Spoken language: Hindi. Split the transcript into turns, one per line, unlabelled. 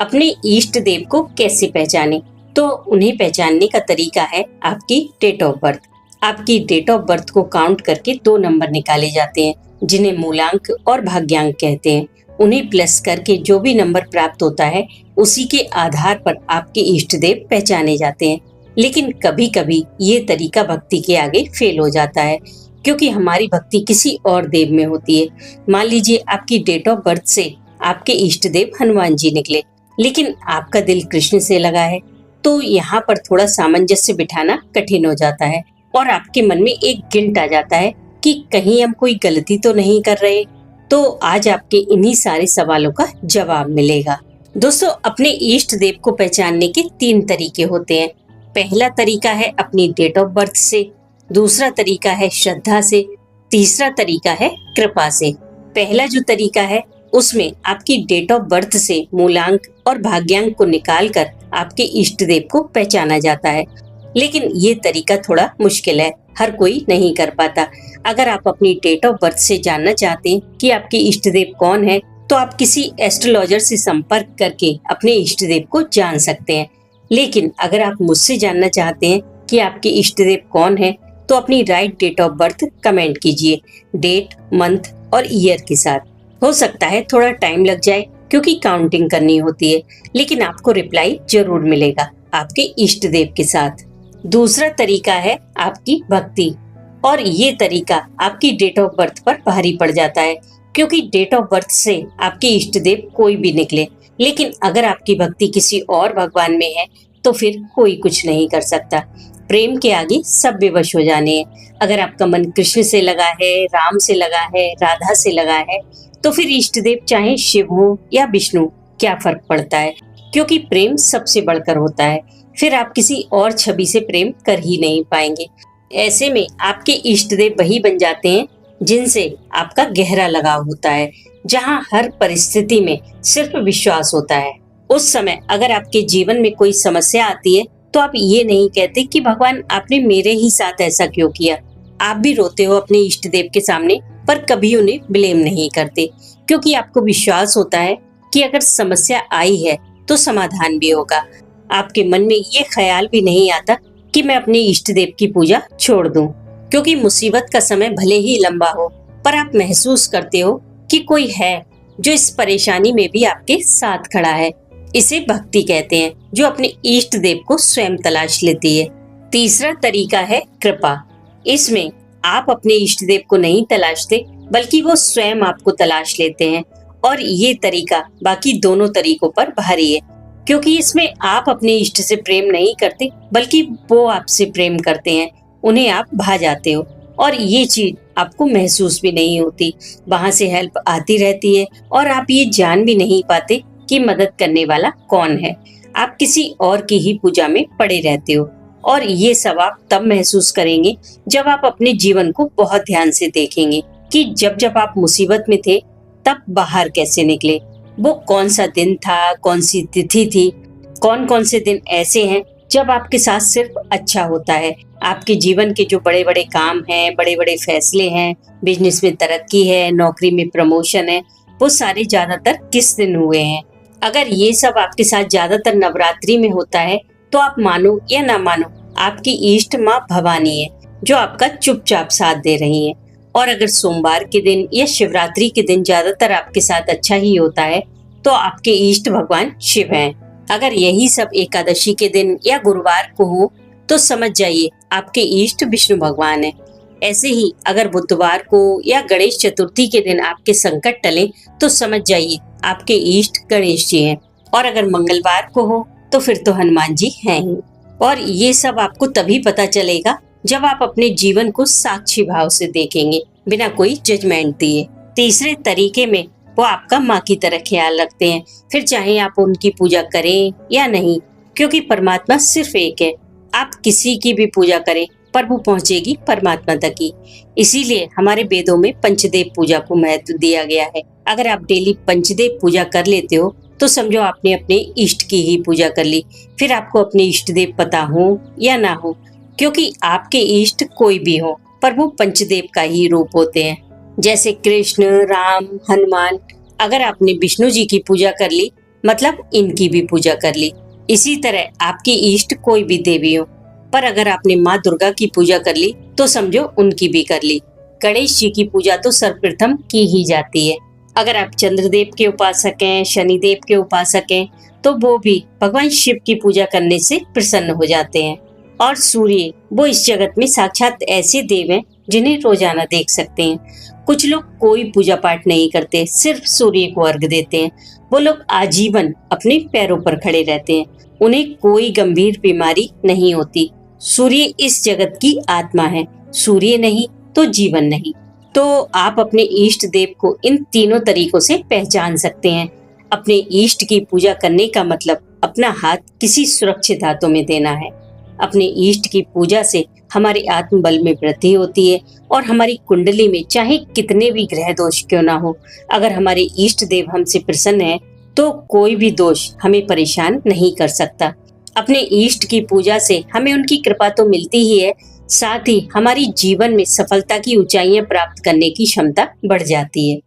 अपने इष्ट देव को कैसे पहचाने? तो उन्हें पहचानने का तरीका है आपकी डेट ऑफ बर्थ। आपकी डेट ऑफ बर्थ को काउंट करके 2 नंबर निकाले जाते हैं, जिन्हें मूलांक और भाग्यांक कहते हैं। उन्हें प्लस करके जो भी नंबर प्राप्त होता है, उसी के आधार पर आपके इष्ट देव पहचाने जाते हैं। लेकिन कभी कभी ये तरीका भक्ति के आगे फेल हो जाता है, क्योंकि हमारी भक्ति किसी और देव में होती है। मान लीजिए आपकी डेट ऑफ बर्थ से आपके इष्ट देव हनुमान जी निकले, लेकिन आपका दिल कृष्ण से लगा है, तो यहाँ पर थोड़ा सामंजस्य बिठाना कठिन हो जाता है और आपके मन में एक गिल्ट आ जाता है कि कहीं हम कोई गलती तो नहीं कर रहे। तो आज आपके इन्हीं सारे सवालों का जवाब मिलेगा। दोस्तों, अपने इष्ट देव को पहचानने के 3 तरीके होते हैं। पहला तरीका है अपनी डेट ऑफ बर्थ से, दूसरा तरीका है श्रद्धा से, तीसरा तरीका है कृपा से। पहला जो तरीका है उसमें आपकी डेट ऑफ बर्थ से मूलांक और भाग्यांक को निकालकर आपके इष्ट देव को पहचाना जाता है। लेकिन ये तरीका थोड़ा मुश्किल है, हर कोई नहीं कर पाता। अगर आप अपनी डेट ऑफ बर्थ से जानना चाहते हैं कि आपके इष्ट देव कौन है, तो आप किसी एस्ट्रोलॉजर से संपर्क करके अपने इष्ट देव को जान सकते हैं। लेकिन अगर आप मुझसे जानना चाहते हैं कि आपके इष्ट देव कौन है, तो अपनी right date of birth comment कीजिए, डेट, मंथ और ईयर के साथ। हो सकता है थोड़ा टाइम लग जाए, क्योंकि काउंटिंग करनी होती है, लेकिन आपको रिप्लाई जरूर मिलेगा आपके इष्ट देव के साथ। दूसरा तरीका है आपकी भक्ति, और ये तरीका आपकी डेट ऑफ बर्थ पर भारी पड़ जाता है, क्योंकि डेट ऑफ बर्थ से आपके इष्ट देव कोई भी निकले, लेकिन अगर आपकी भक्ति किसी और भगवान में है, तो फिर कोई कुछ नहीं कर सकता। प्रेम के आगे सब बेवश हो जाने हैं। अगर आपका मन कृष्ण से लगा है, राम से लगा है, राधा से लगा है, तो फिर इष्ट देव चाहे शिव हो या विष्णु, क्या फर्क पड़ता है, क्योंकि प्रेम सबसे बढ़कर होता है। फिर आप किसी और छवि से प्रेम कर ही नहीं पाएंगे। ऐसे में आपके इष्ट देव वही बन जाते हैं जिनसे आपका गहरा लगाव होता है, जहाँ हर परिस्थिति में सिर्फ विश्वास होता है। उस समय अगर आपके जीवन में कोई समस्या आती है, तो आप ये नहीं कहते कि भगवान आपने मेरे ही साथ ऐसा क्यों किया। आप भी रोते हो अपने इष्ट देव के सामने, पर कभी उन्हें ब्लेम नहीं करते, क्योंकि आपको विश्वास होता है कि अगर समस्या आई है तो समाधान भी होगा। आपके मन में ये ख्याल भी नहीं आता कि मैं अपने इष्ट देव की पूजा छोड़ दूं, क्योंकि मुसीबत का समय भले ही लंबा हो, पर आप महसूस करते हो कि कोई है जो इस परेशानी में भी आपके साथ खड़ा है। इसे भक्ति कहते हैं, जो अपने इष्ट देव को स्वयं तलाश लेती है। तीसरा तरीका है कृपा। इसमें आप अपने इष्ट देव को नहीं तलाशते, बल्कि वो स्वयं आपको तलाश लेते हैं। और ये तरीका बाकी दोनों तरीकों पर भारी है, क्योंकि इसमें आप अपने इष्ट से प्रेम नहीं करते, बल्कि वो आपसे प्रेम करते हैं। उन्हें आप भा जाते हो, और ये चीज आपको महसूस भी नहीं होती। वहां से हेल्प आती रहती है और आप ये जान भी नहीं पाते कि मदद करने वाला कौन है। आप किसी और की ही पूजा में पड़े रहते हो, और ये सब आप तब महसूस करेंगे जब आप अपने जीवन को बहुत ध्यान से देखेंगे कि जब जब आप मुसीबत में थे, तब बाहर कैसे निकले। वो कौन सा दिन था, कौन सी तिथि थी, कौन कौन से दिन ऐसे हैं जब आपके साथ सिर्फ अच्छा होता है। आपके जीवन के जो बड़े बड़े काम हैं, बड़े बड़े फैसले हैं, बिजनेस में तरक्की है, नौकरी में प्रमोशन है, वो सारे ज्यादातर किस दिन हुए हैं। अगर ये सब आपके साथ ज्यादातर नवरात्रि में होता है, तो आप मानो या ना मानो, आपकी इष्ट माँ भवानी है, जो आपका चुपचाप साथ दे रही है। और अगर सोमवार के दिन या शिवरात्रि के दिन ज्यादातर आपके साथ अच्छा ही होता है, तो आपके इष्ट भगवान शिव हैं। अगर यही सब एकादशी के दिन या गुरुवार को हो, तो समझ जाइए आपके इष्ट विष्णु भगवान है। ऐसे ही अगर बुधवार को या गणेश चतुर्थी के दिन आपके संकट टले, तो समझ जाइए आपके इष्ट गणेश जी हैं। और अगर मंगलवार को हो, तो फिर तो हनुमान जी हैं ही। और ये सब आपको तभी पता चलेगा जब आप अपने जीवन को साक्षी भाव से देखेंगे, बिना कोई जजमेंट दिए। तीसरे तरीके में वो आपका माँ की तरह ख्याल रखते हैं, फिर चाहे आप उनकी पूजा करें या नहीं, क्योंकि परमात्मा सिर्फ एक है। आप किसी की भी पूजा करें, पर वो पहुंचेगी परमात्मा तक ही। इसीलिए हमारे वेदों में पंचदेव पूजा को महत्व दिया गया है। अगर आप डेली पंचदेव पूजा कर लेते हो, तो समझो आपने अपने इष्ट की ही पूजा कर ली। फिर आपको अपने इष्ट देव पता हो या ना हो, क्योंकि आपके इष्ट कोई भी हो, पर वो पंचदेव का ही रूप होते हैं। जैसे कृष्ण, राम, हनुमान। अगर आपने विष्णु जी की पूजा कर ली, मतलब इनकी भी पूजा कर ली। इसी तरह आपकी इष्ट कोई भी देवी हो, पर अगर आपने माँ दुर्गा की पूजा कर ली तो समझो उनकी भी कर ली। गणेश जी की पूजा तो सर्वप्रथम की ही जाती है। अगर आप चंद्रदेव के उपासक हैं, शनिदेव के उपासक हैं, तो वो भी भगवान शिव की पूजा करने से प्रसन्न हो जाते हैं। और सूर्य, वो इस जगत में साक्षात ऐसे देव हैं जिन्हें रोजाना देख सकते हैं। कुछ लोग कोई पूजा पाठ नहीं करते, सिर्फ सूर्य को अर्घ देते हैं। वो लोग आजीवन अपने पैरों पर खड़े रहते हैं, उन्हें कोई गंभीर बीमारी नहीं होती। सूर्य इस जगत की आत्मा है, सूर्य नहीं तो जीवन नहीं। तो आप अपने इष्ट देव को इन तीनों तरीकों से पहचान सकते हैं। अपने इष्ट की पूजा करने का मतलब अपना हाथ किसी सुरक्षित हाथों में देना है। अपने इष्ट की पूजा से हमारे आत्मबल में वृद्धि होती है और हमारी कुंडली में चाहे कितने भी ग्रह दोष क्यों ना हो, अगर हमारे इष्ट देव हमसे प्रसन्न है तो कोई भी दोष हमें परेशान नहीं कर सकता। अपने इष्ट की पूजा से हमें उनकी कृपा तो मिलती ही है, साथ ही हमारी जीवन में सफलता की ऊंचाइयां प्राप्त करने की क्षमता बढ़ जाती है।